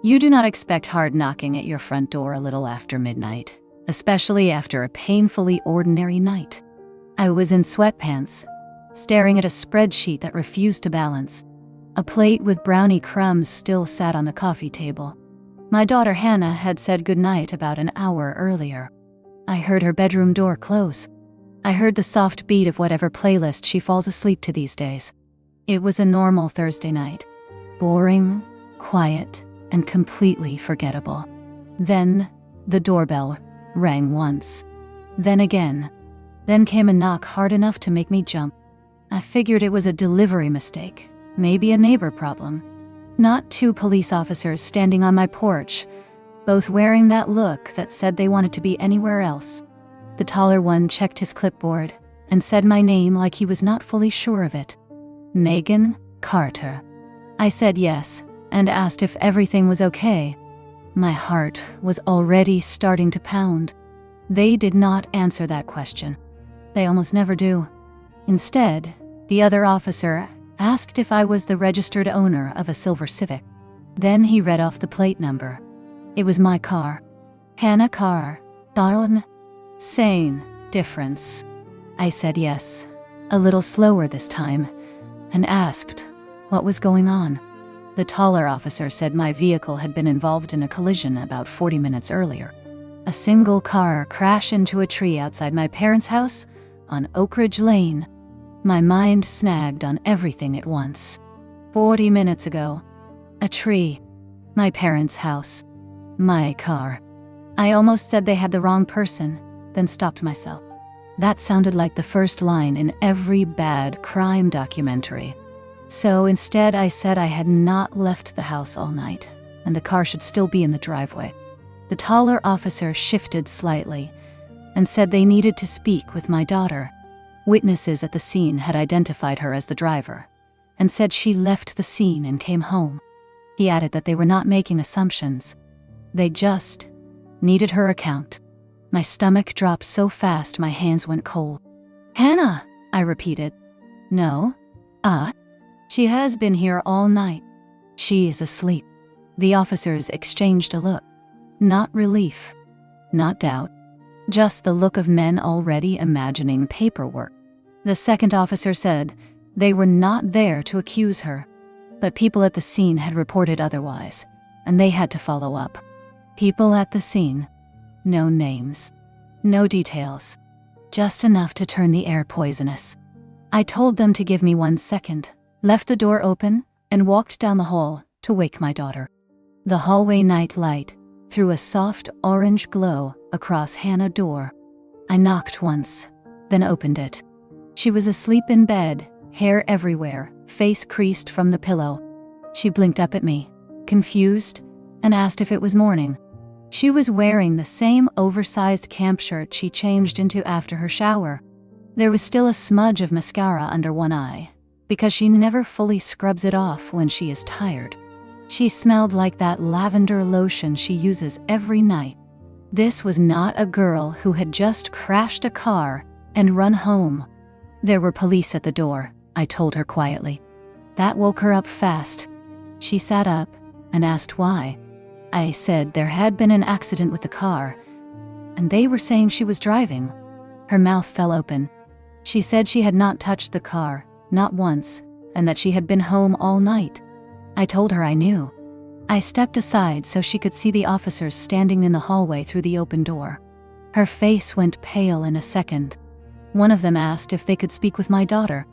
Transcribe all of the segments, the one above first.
You do not expect hard knocking at your front door a little after midnight, especially after a painfully ordinary night. I was in sweatpants, staring at a spreadsheet that refused to balance. A plate with brownie crumbs still sat on the coffee table. My daughter Hannah had said goodnight about an hour earlier. I heard her bedroom door close. I heard the soft beat of whatever playlist she falls asleep to these days. It was a normal Thursday night. Boring, quiet, and completely forgettable. Then, the doorbell rang once. Then again. Then came a knock hard enough to make me jump. I figured it was a delivery mistake, maybe a neighbor problem. Not two police officers standing on my porch, both wearing that look that said they wanted to be anywhere else. The taller one checked his clipboard and said my name like he was not fully sure of it. Megan Carter. I said yes and asked if everything was okay. My heart was already starting to pound. They did not answer that question. They almost never do. Instead, the other officer asked if I was the registered owner of a silver Civic. Then he read off the plate number. It was my car. Hannah Carr. Darwin. Same difference. I said yes, a little slower this time, and asked what was going on. The taller officer said my vehicle had been involved in a collision about 40 minutes earlier. A single car crashed into a tree outside my parents' house on Oak Lane. My mind snagged on everything at once. 40 minutes ago. A tree. My parents' house. My car. I almost said they had the wrong person, then stopped myself. That sounded like the first line in every bad crime documentary. So instead I said I had not left the house all night, and the car should still be in the driveway. The taller officer shifted slightly and said they needed to speak with my daughter. Witnesses at the scene had identified her as the driver and said she left the scene and came home. He added that they were not making assumptions. They just needed her account. My stomach dropped so fast my hands went cold. Hannah, I repeated. No. She has been here all night. She is asleep. The officers exchanged a look. Not relief. Not doubt. Just the look of men already imagining paperwork. The second officer said they were not there to accuse her, but people at the scene had reported otherwise, and they had to follow up. People at the scene. No names. No details. Just enough to turn the air poisonous. I told them to give me 1 second, left the door open, and walked down the hall to wake my daughter. The hallway night light threw a soft orange glow across Hannah's door. I knocked once, then opened it. She was asleep in bed, hair everywhere, face creased from the pillow. She blinked up at me, confused, and asked if it was morning. She was wearing the same oversized camp shirt she changed into after her shower. There was still a smudge of mascara under one eye, because she never fully scrubs it off when she is tired. She smelled like that lavender lotion she uses every night. This was not a girl who had just crashed a car and run home. There were police at the door, I told her quietly. That woke her up fast. She sat up and asked why. I said there had been an accident with the car, and they were saying she was driving. Her mouth fell open. She said she had not touched the car, not once, and that she had been home all night. I told her I knew. I stepped aside so she could see the officers standing in the hallway through the open door. Her face went pale in a second. One of them asked if they could speak with my daughter.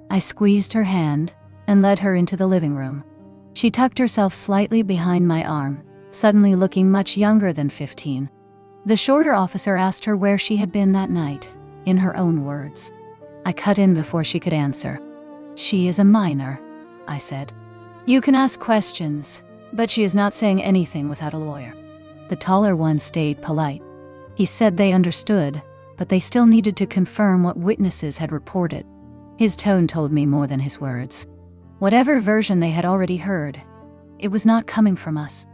I squeezed her hand and led her into the living room. She tucked herself slightly behind my arm, suddenly looking much younger than 15. The shorter officer asked her where she had been that night, in her own words. I cut in before she could answer. She is a minor, I said. You can ask questions, but she is not saying anything without a lawyer. The taller one stayed polite. He said they understood, but they still needed to confirm what witnesses had reported. His tone told me more than his words. Whatever version they had already heard, it was not coming from us.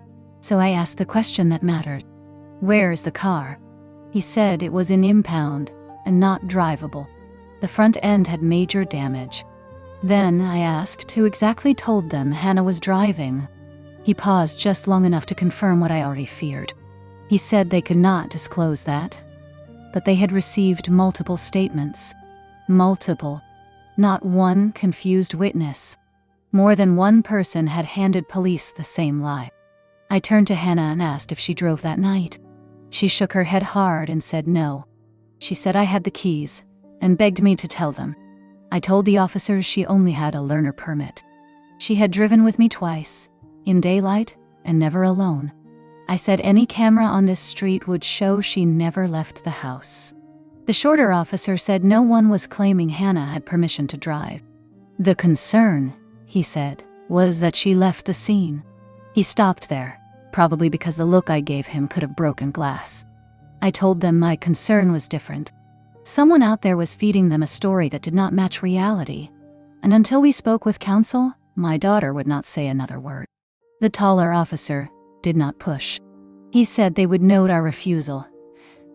So I asked the question that mattered. Where is the car? He said it was in impound and not drivable. The front end had major damage. Then I asked who exactly told them Hannah was driving. He paused just long enough to confirm what I already feared. He said they could not disclose that, but they had received multiple statements. Multiple. Not one confused witness. More than one person had handed police the same lie. I turned to Hannah and asked if she drove that night. She shook her head hard and said no. She said I had the keys and begged me to tell them. I told the officers she only had a learner permit. She had driven with me twice, in daylight and never alone. I said any camera on this street would show she never left the house. The shorter officer said no one was claiming Hannah had permission to drive. The concern, he said, was that she left the scene. He stopped there, probably because the look I gave him could have broken glass. I told them my concern was different. Someone out there was feeding them a story that did not match reality, and until we spoke with counsel, my daughter would not say another word. The taller officer did not push. He said they would note our refusal,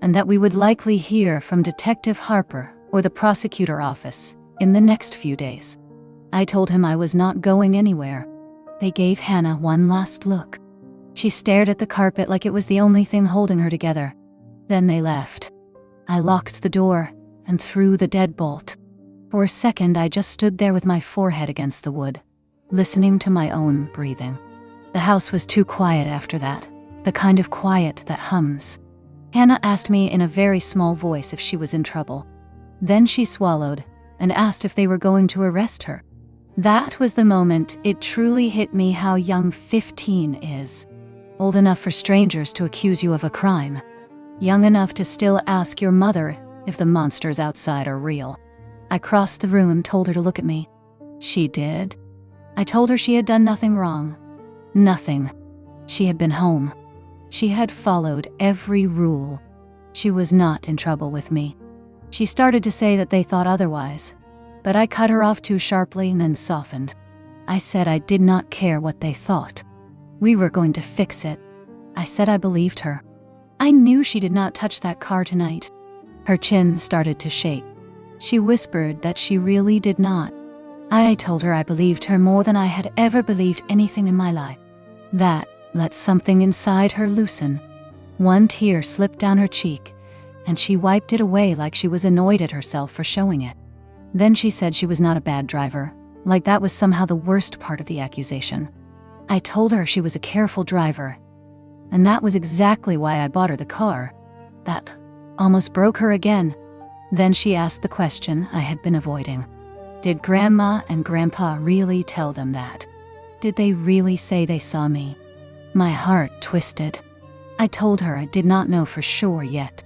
and that we would likely hear from Detective Harper or the prosecutor office in the next few days. I told him I was not going anywhere. They gave Hannah one last look. She stared at the carpet like it was the only thing holding her together. Then they left. I locked the door and threw the deadbolt. For a second, I just stood there with my forehead against the wood, listening to my own breathing. The house was too quiet after that, the kind of quiet that hums. Hannah asked me in a very small voice if she was in trouble. Then she swallowed and asked if they were going to arrest her. That was the moment it truly hit me how young 15 is. Old enough for strangers to accuse you of a crime. Young enough to still ask your mother if the monsters outside are real. I crossed the room and told her to look at me. She did. I told her she had done nothing wrong. Nothing. She had been home. She had followed every rule. She was not in trouble with me. She started to say that they thought otherwise, but I cut her off too sharply and then softened. I said I did not care what they thought. We were going to fix it. I said I believed her. I knew she did not touch that car tonight. Her chin started to shake. She whispered that she really did not. I told her I believed her more than I had ever believed anything in my life. That let something inside her loosen. One tear slipped down her cheek, and she wiped it away like she was annoyed at herself for showing it. Then she said she was not a bad driver, like that was somehow the worst part of the accusation. I told her she was a careful driver, and that was exactly why I bought her the car. That almost broke her again. Then she asked the question I had been avoiding. Did Grandma and Grandpa really tell them that? Did they really say they saw me? My heart twisted. I told her I did not know for sure yet,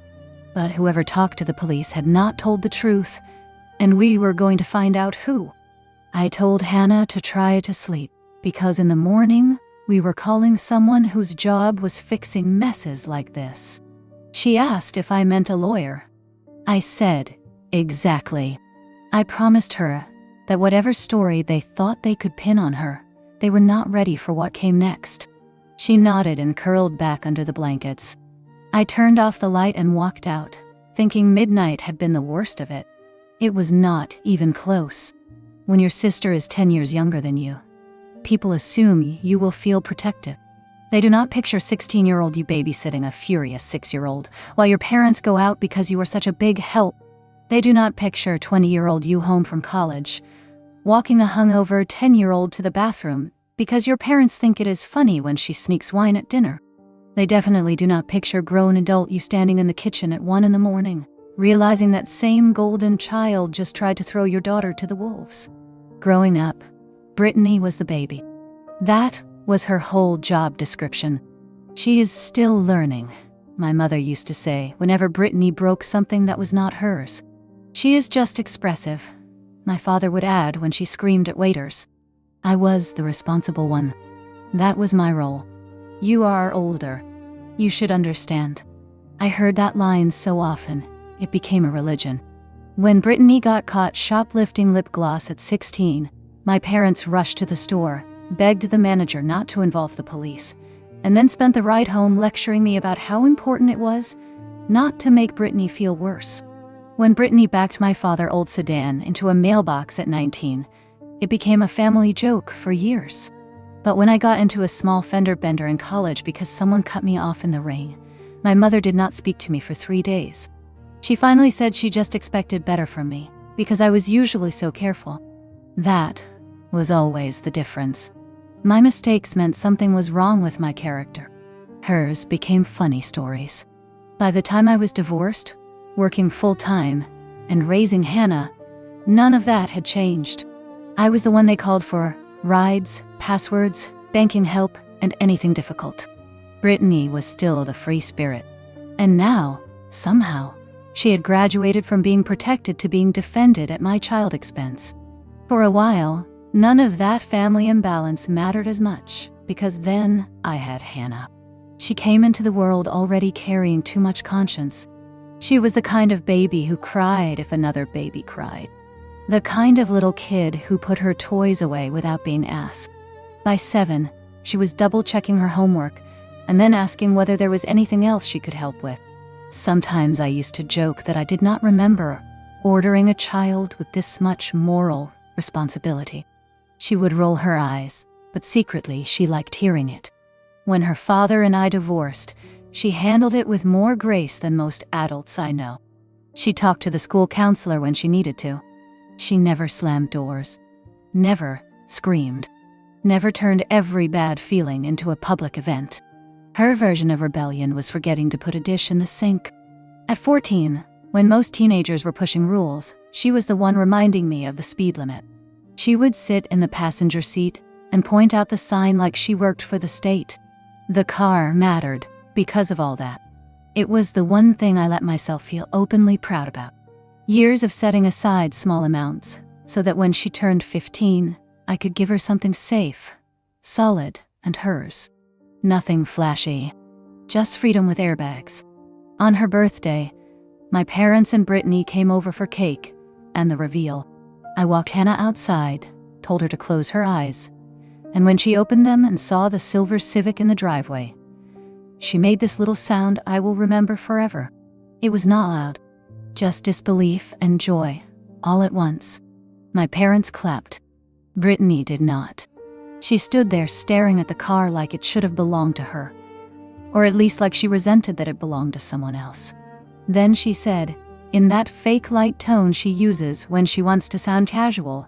but whoever talked to the police had not told the truth, and we were going to find out who. I told Hannah to try to sleep, because in the morning, we were calling someone whose job was fixing messes like this. She asked if I meant a lawyer. I said, exactly. I promised her that whatever story they thought they could pin on her, they were not ready for what came next. She nodded and curled back under the blankets. I turned off the light and walked out, thinking midnight had been the worst of it. It was not even close. When your sister is 10 years younger than you, people assume you will feel protective. They do not picture 16-year-old you babysitting a furious 6-year-old while your parents go out because you are such a big help. They do not picture 20-year-old you home from college, walking a hungover 10-year-old to the bathroom because your parents think it is funny when she sneaks wine at dinner. They definitely do not picture grown adult you standing in the kitchen at 1 a.m, realizing that same golden child just tried to throw your daughter to the wolves. Growing up, Brittany was the baby. That was her whole job description. She is still learning, my mother used to say whenever Brittany broke something that was not hers. She is just expressive, my father would add when she screamed at waiters. I was the responsible one. That was my role. You are older. You should understand. I heard that line so often, it became a religion. When Brittany got caught shoplifting lip gloss at 16, my parents rushed to the store, begged the manager not to involve the police, and then spent the ride home lecturing me about how important it was not to make Brittany feel worse. When Brittany backed my father's old sedan into a mailbox at 19, it became a family joke for years. But when I got into a small fender bender in college because someone cut me off in the rain, my mother did not speak to me for 3 days. She finally said she just expected better from me, because I was usually so careful. That was always the difference. My mistakes meant something was wrong with my character. Hers became funny stories. By the time I was divorced, working full-time, and raising Hannah, none of that had changed. I was the one they called for: rides, passwords, banking help, and anything difficult. Brittany was still the free spirit. And now, somehow, she had graduated from being protected to being defended at my child expense. For a while, none of that family imbalance mattered as much, because then I had Hannah. She came into the world already carrying too much conscience. She was the kind of baby who cried if another baby cried. The kind of little kid who put her toys away without being asked. By 7, she was double-checking her homework and then asking whether there was anything else she could help with. Sometimes I used to joke that I did not remember ordering a child with this much moral responsibility. She would roll her eyes, but secretly she liked hearing it. When her father and I divorced, she handled it with more grace than most adults I know. She talked to the school counselor when she needed to. She never slammed doors, never screamed, never turned every bad feeling into a public event. Her version of rebellion was forgetting to put a dish in the sink. At 14, when most teenagers were pushing rules, she was the one reminding me of the speed limit. She would sit in the passenger seat and point out the sign like she worked for the state. The car mattered because of all that. It was the one thing I let myself feel openly proud about. Years of setting aside small amounts so that when she turned 15, I could give her something safe, solid, and hers. Nothing flashy, just freedom with airbags. On her birthday, my parents and Brittany came over for cake and the reveal. I walked Hannah outside, told her to close her eyes, and when she opened them and saw the silver Civic in the driveway, she made this little sound I will remember forever. It was not loud, just disbelief and joy, all at once. My parents clapped. Brittany did not. She stood there staring at the car like it should have belonged to her, or at least like she resented that it belonged to someone else. Then she said, in that fake light tone she uses when she wants to sound casual,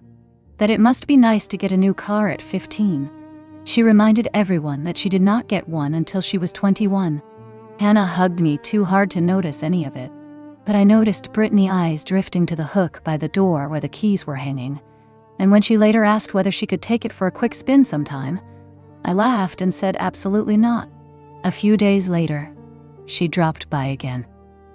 that it must be nice to get a new car at 15. She reminded everyone that she did not get one until she was 21. Hannah hugged me too hard to notice any of it, but I noticed Brittany's eyes drifting to the hook by the door where the keys were hanging, and when she later asked whether she could take it for a quick spin sometime, I laughed and said absolutely not. A few days later, she dropped by again.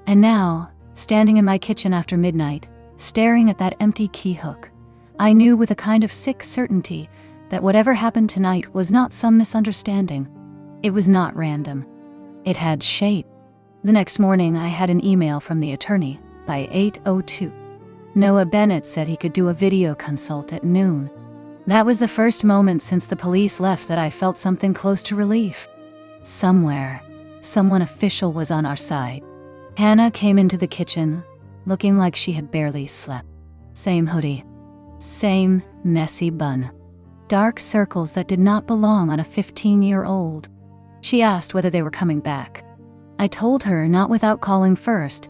And now, standing in my kitchen after midnight, staring at that empty key hook, I knew with a kind of sick certainty that whatever happened tonight was not some misunderstanding. It was not random. It had shape. The next morning, I had an email from the attorney by 8:02. Noah Bennett said he could do a video consult at noon. That was the first moment since the police left that I felt something close to relief. Somewhere, someone official was on our side. Hannah came into the kitchen, looking like she had barely slept. Same hoodie. Same messy bun. Dark circles that did not belong on a 15-year-old. She asked whether they were coming back. I told her not without calling first,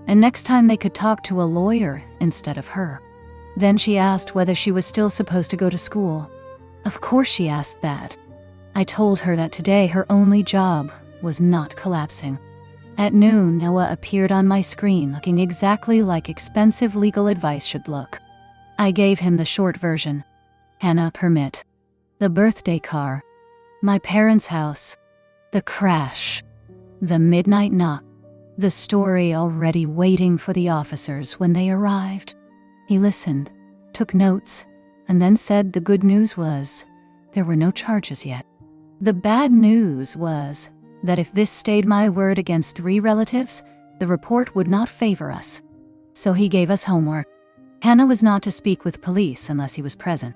and next time they could talk to a lawyer instead of her. Then she asked whether she was still supposed to go to school. Of course she asked that. I told her that today her only job was not collapsing. At noon, Noah appeared on my screen looking exactly like expensive legal advice should look. I gave him the short version. Hannah permit. The birthday car. My parents' house. The crash. The midnight knock. The story already waiting for the officers when they arrived. He listened, took notes, and then said the good news was there were no charges yet. The bad news was that if this stayed my word against 3 relatives, the report would not favor us. So he gave us homework. Hannah was not to speak with police unless he was present.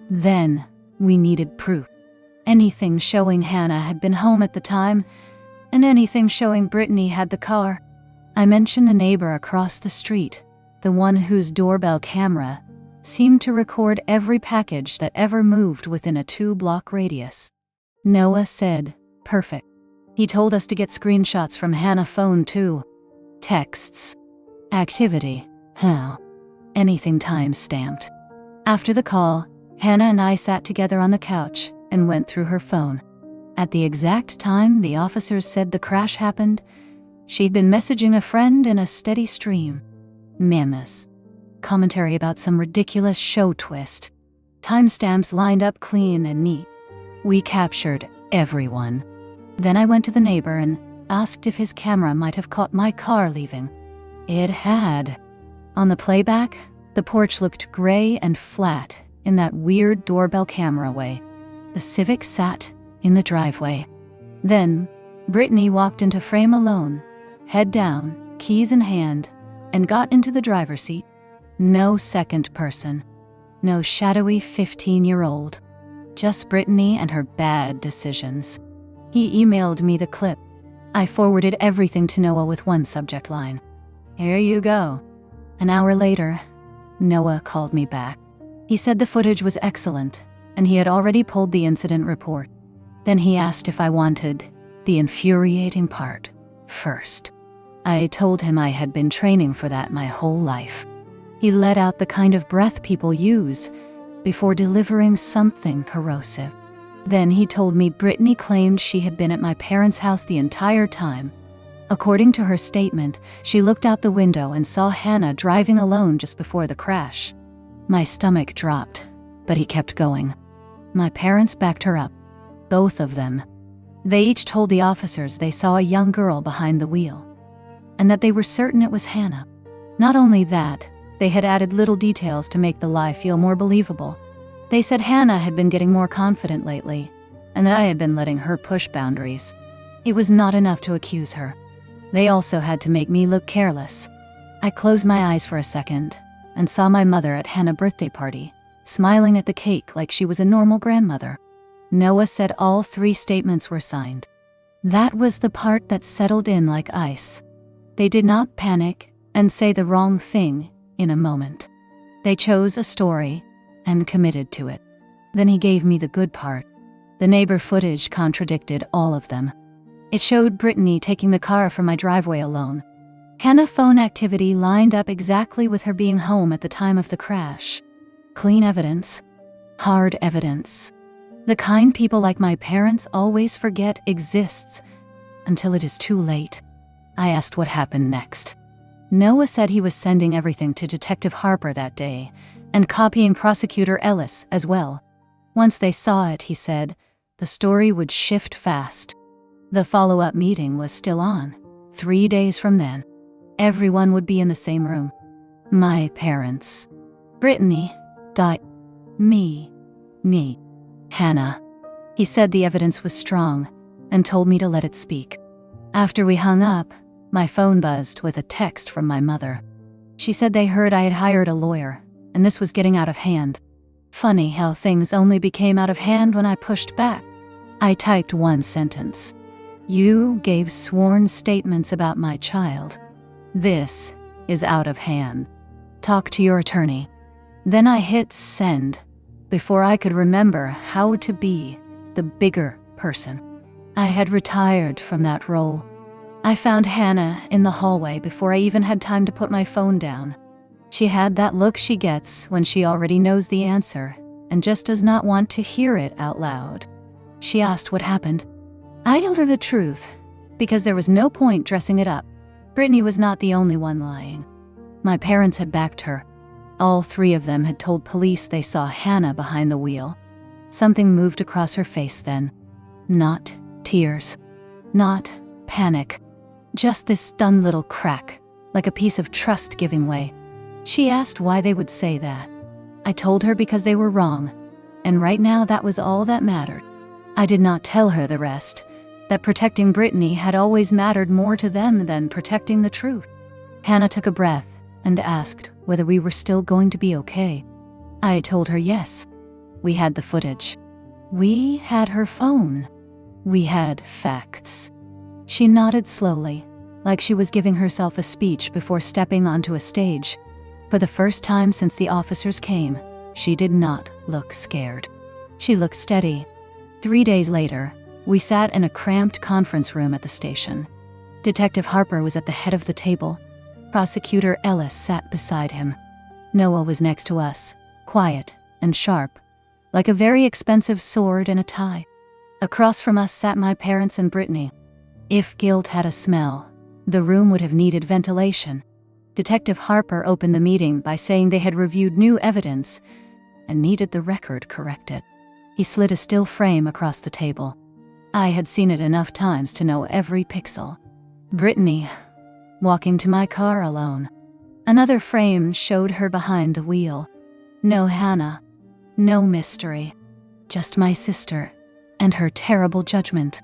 Then we needed proof. Anything showing Hannah had been home at the time, and anything showing Brittany had the car. I mentioned the neighbor across the street, the one whose doorbell camera seemed to record every package that ever moved within a 2-block radius. Noah said, "Perfect." He told us to get screenshots from Hannah's phone too. Texts. Activity. How? Anything time-stamped. After the call, Hannah and I sat together on the couch and went through her phone. At the exact time the officers said the crash happened, she'd been messaging a friend in a steady stream. Memes. Commentary about some ridiculous show twist. Timestamps lined up clean and neat. We captured everyone. Then I went to the neighbor and asked if his camera might have caught my car leaving. It had. On the playback, the porch looked gray and flat in that weird doorbell camera way. The Civic sat in the driveway. Then, Brittany walked into frame alone, head down, keys in hand, and got into the driver's seat. No second person. No shadowy 15-year-old. Just Brittany and her bad decisions. He emailed me the clip. I forwarded everything to Noah with one subject line. "Here you go." An hour later, Noah called me back. He said the footage was excellent, and he had already pulled the incident report. Then he asked if I wanted the infuriating part first. I told him I had been training for that my whole life. He let out the kind of breath people use before delivering something corrosive. Then he told me Brittany claimed she had been at my parents' house the entire time. According to her statement, she looked out the window and saw Hannah driving alone just before the crash. My stomach dropped, but he kept going. My parents backed her up. Both of them. They each told the officers they saw a young girl behind the wheel, and that they were certain it was Hannah. Not only that, they had added little details to make the lie feel more believable. They said Hannah had been getting more confident lately, and that I had been letting her push boundaries. It was not enough to accuse her. They also had to make me look careless. I closed my eyes for a second and saw my mother at Hannah's birthday party, smiling at the cake like she was a normal grandmother. Noah said all 3 statements were signed. That was the part that settled in like ice. They did not panic and say the wrong thing in a moment. They chose a story and committed to it. Then he gave me the good part. The neighbor footage contradicted all of them. It showed Brittany taking the car from my driveway alone. Hannah's phone activity lined up exactly with her being home at the time of the crash. Clean evidence. Hard evidence. The kind people like my parents always forget exists until it is too late. I asked what happened next. Noah said he was sending everything to Detective Harper that day and copying Prosecutor Ellis as well. Once they saw it, he said, the story would shift fast. The follow-up meeting was still on. 3 days from then. Everyone would be in the same room. My parents. Brittany. Me. Hannah. He said the evidence was strong and told me to let it speak. After we hung up, my phone buzzed with a text from my mother. She said they heard I had hired a lawyer, and this was getting out of hand. Funny how things only became out of hand when I pushed back. I typed one sentence. You gave sworn statements about my child. This is out of hand. Talk to your attorney. Then I hit send before I could remember how to be the bigger person. I had retired from that role. I found Hannah in the hallway before I even had time to put my phone down. She had that look she gets when she already knows the answer and just does not want to hear it out loud. She asked what happened. I told her the truth, because there was no point dressing it up. Brittany was not the only one lying. My parents had backed her. All 3 of them had told police they saw Hannah behind the wheel. Something moved across her face then. Not tears. Not panic. Just this stunned little crack, like a piece of trust giving way. She asked why they would say that. I told her because they were wrong, and right now that was all that mattered. I did not tell her the rest, that protecting Brittany had always mattered more to them than protecting the truth. Hannah took a breath and asked whether we were still going to be okay. I told her yes. We had the footage. We had her phone. We had facts. She nodded slowly, like she was giving herself a speech before stepping onto a stage. For the first time since the officers came, she did not look scared. She looked steady. 3 days later, we sat in a cramped conference room at the station. Detective Harper was at the head of the table. Prosecutor Ellis sat beside him. Noah was next to us, quiet and sharp, like a very expensive sword and a tie. Across from us sat my parents and Brittany. If guilt had a smell, the room would have needed ventilation. Detective Harper opened the meeting by saying they had reviewed new evidence and needed the record corrected. He slid a still frame across the table. I had seen it enough times to know every pixel. Brittany, walking to my car alone. Another frame showed her behind the wheel. No Hannah, no mystery, just my sister and her terrible judgment.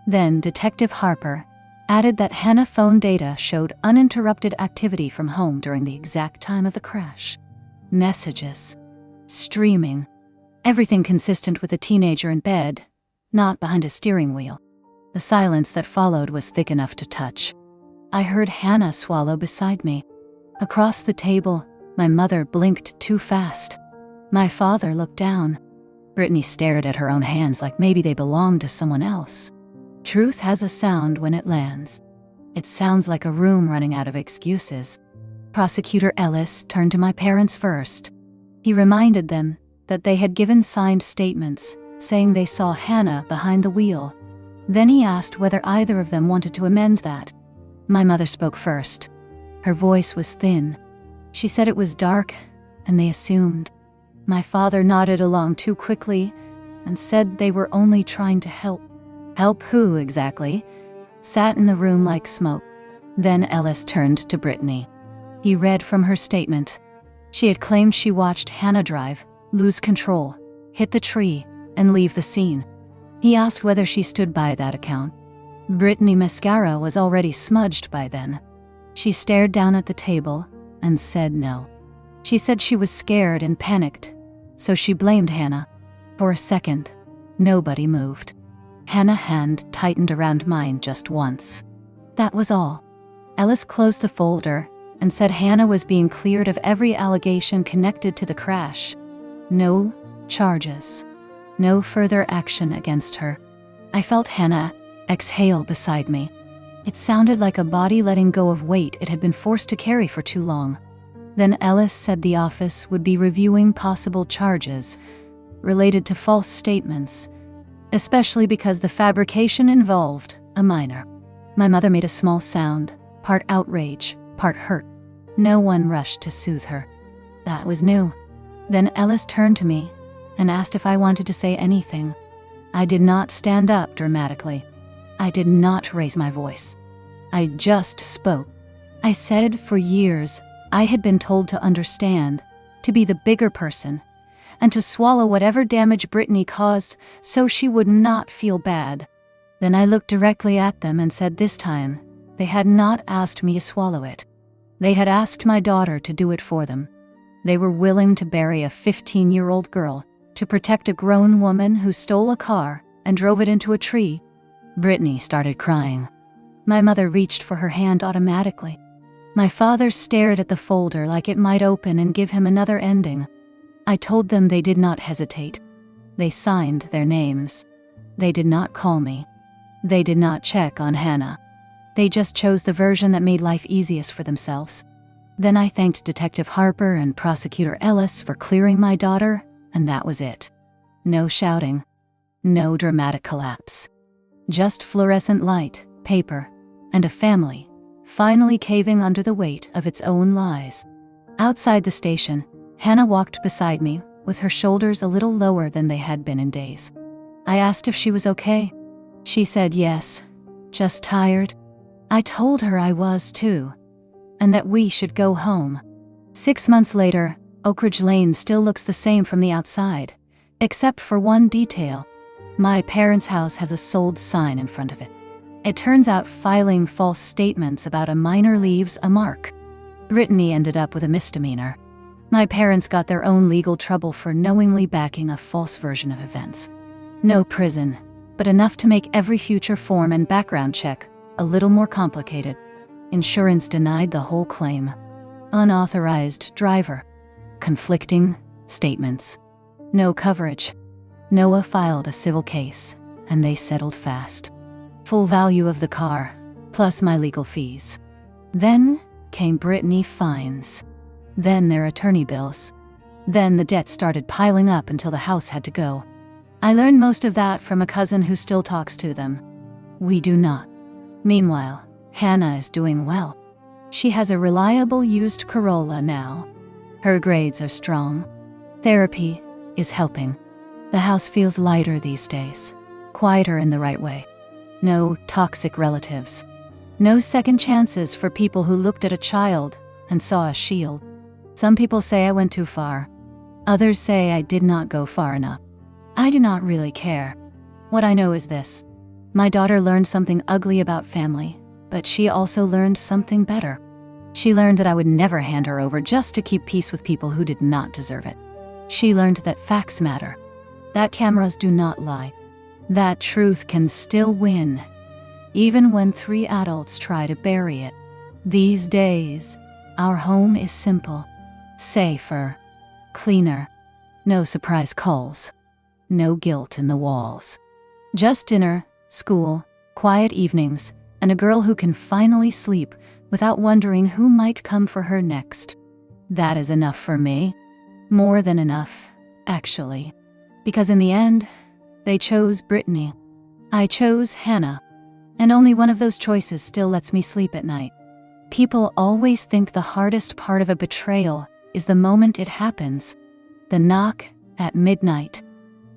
Then Detective Harper added that Hannah phone data showed uninterrupted activity from home during the exact time of the crash. Messages, streaming, everything consistent with a teenager in bed, not behind a steering wheel. The silence that followed was thick enough to touch. I heard Hannah swallow beside me. Across the table, my mother blinked too fast. My father looked down. Brittany stared at her own hands like maybe they belonged to someone else. Truth has a sound when it lands. It sounds like a room running out of excuses. Prosecutor Ellis turned to my parents first. He reminded them that they had given signed statements saying they saw Hannah behind the wheel. Then he asked whether either of them wanted to amend that. My mother spoke first. Her voice was thin. She said it was dark, and they assumed. My father nodded along too quickly and said they were only trying to help. Help who, exactly? Sat in the room like smoke. Then Ellis turned to Brittany. He read from her statement. She had claimed she watched Hannah drive, lose control, hit the tree, and leave the scene. He asked whether she stood by that account. Brittany mascara was already smudged by then. She stared down at the table and said no. She said she was scared and panicked, so she blamed Hannah. For a second, nobody moved. Hannah's hand tightened around mine just once. That was all. Ellis closed the folder and said Hannah was being cleared of every allegation connected to the crash. No charges. No further action against her. I felt Hannah exhale beside me. It sounded like a body letting go of weight it had been forced to carry for too long. Then Ellis said the office would be reviewing possible charges related to false statements, especially because the fabrication involved a minor. My mother made a small sound, part outrage, part hurt. No one rushed to soothe her. That was new. Then Ellis turned to me and asked if I wanted to say anything. I did not stand up dramatically. I did not raise my voice. I just spoke. I said for years I had been told to understand, to be the bigger person, and to swallow whatever damage Brittany caused so she would not feel bad. Then I looked directly at them and said this time they had not asked me to swallow it. They had asked my daughter to do it for them. They were willing to bury a 15-year-old girl to protect a grown woman who stole a car and drove it into a tree. Brittany started crying. My mother reached for her hand automatically. My father stared at the folder like it might open and give him another ending. I told them they did not hesitate. They signed their names. They did not call me. They did not check on Hannah. They just chose the version that made life easiest for themselves. Then I thanked Detective Harper and Prosecutor Ellis for clearing my daughter, and that was it. No shouting. No dramatic collapse. Just fluorescent light, paper, and a family finally caving under the weight of its own lies. Outside the station, Hannah walked beside me, with her shoulders a little lower than they had been in days. I asked if she was okay. She said yes, just tired. I told her I was too, and that we should go home. 6 months later, Oak Ridge Lane still looks the same from the outside, except for one detail. My parents' house has a sold sign in front of it. It turns out filing false statements about a minor leaves a mark. Brittany ended up with a misdemeanor. My parents got their own legal trouble for knowingly backing a false version of events. No prison, but enough to make every future form and background check a little more complicated. Insurance denied the whole claim. Unauthorized driver. Conflicting statements. No coverage. Noah filed a civil case, and they settled fast. Full value of the car, plus my legal fees. Then came Brittany fines. Then their attorney bills. Then the debt started piling up until the house had to go. I learned most of that from a cousin who still talks to them. We do not. Meanwhile, Hannah is doing well. She has a reliable used Corolla now. Her grades are strong. Therapy is helping. The house feels lighter these days. Quieter in the right way. No toxic relatives. No second chances for people who looked at a child and saw a shield. Some people say I went too far. Others say I did not go far enough. I do not really care. What I know is this. My daughter learned something ugly about family, but she also learned something better. She learned that I would never hand her over just to keep peace with people who did not deserve it. She learned that facts matter, that cameras do not lie, that truth can still win, even when 3 adults try to bury it. These days, our home is simple, safer, cleaner. No surprise calls, no guilt in the walls. Just dinner, school, quiet evenings, and a girl who can finally sleep without wondering who might come for her next. That is enough for me. More than enough, actually. Because in the end, they chose Brittany. I chose Hannah. And only one of those choices still lets me sleep at night. People always think the hardest part of a betrayal is the moment it happens. The knock at midnight.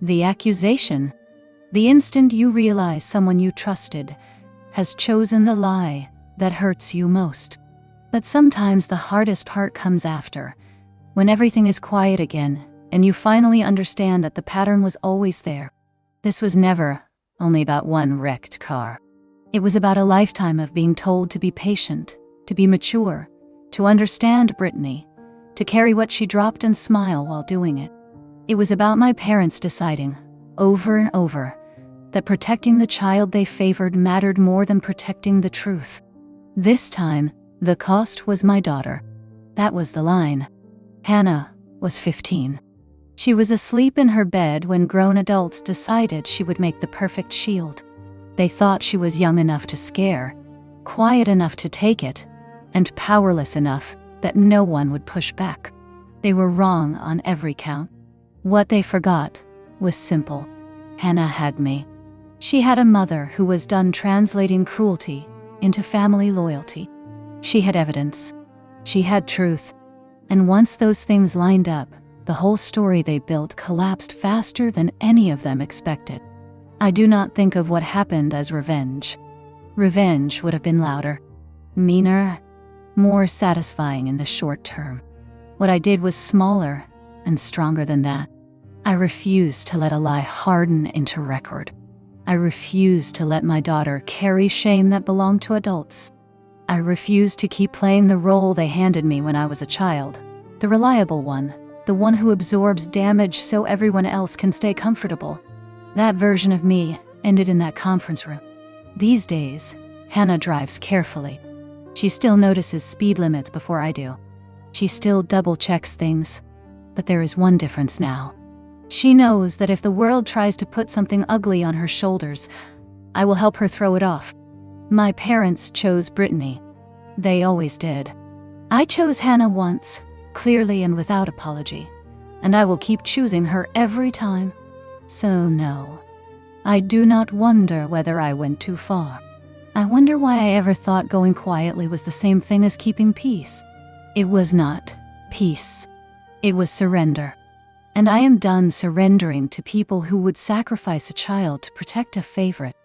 The accusation. The instant you realize someone you trusted has chosen the lie that hurts you most. But sometimes the hardest part comes after, when everything is quiet again, and you finally understand that the pattern was always there. This was never only about one wrecked car. It was about a lifetime of being told to be patient, to be mature, to understand Brittany, to carry what she dropped and smile while doing it. It was about my parents deciding, over and over, that protecting the child they favored mattered more than protecting the truth. This time, the cost was my daughter. That was the line. Hannah was 15. She was asleep in her bed when grown adults decided she would make the perfect shield. They thought she was young enough to scare, quiet enough to take it, and powerless enough that no one would push back. They were wrong on every count. What they forgot was simple. Hannah had me. She had a mother who was done translating cruelty into family loyalty. She had evidence. She had truth. And once those things lined up, the whole story they built collapsed faster than any of them expected. I do not think of what happened as revenge. Revenge would have been louder, meaner, more satisfying in the short term. What I did was smaller and stronger than that. I refused to let a lie harden into record. I refused to let my daughter carry shame that belonged to adults. I refused to keep playing the role they handed me when I was a child, the reliable one, the one who absorbs damage so everyone else can stay comfortable. That version of me ended in that conference room. These days, Hannah drives carefully. She still notices speed limits before I do. She still double-checks things. But there is one difference now. She knows that if the world tries to put something ugly on her shoulders, I will help her throw it off. My parents chose Brittany. They always did. I chose Hannah once, clearly and without apology, and I will keep choosing her every time. So no, I do not wonder whether I went too far. I wonder why I ever thought going quietly was the same thing as keeping peace. It was not peace. It was surrender. And I am done surrendering to people who would sacrifice a child to protect a favorite.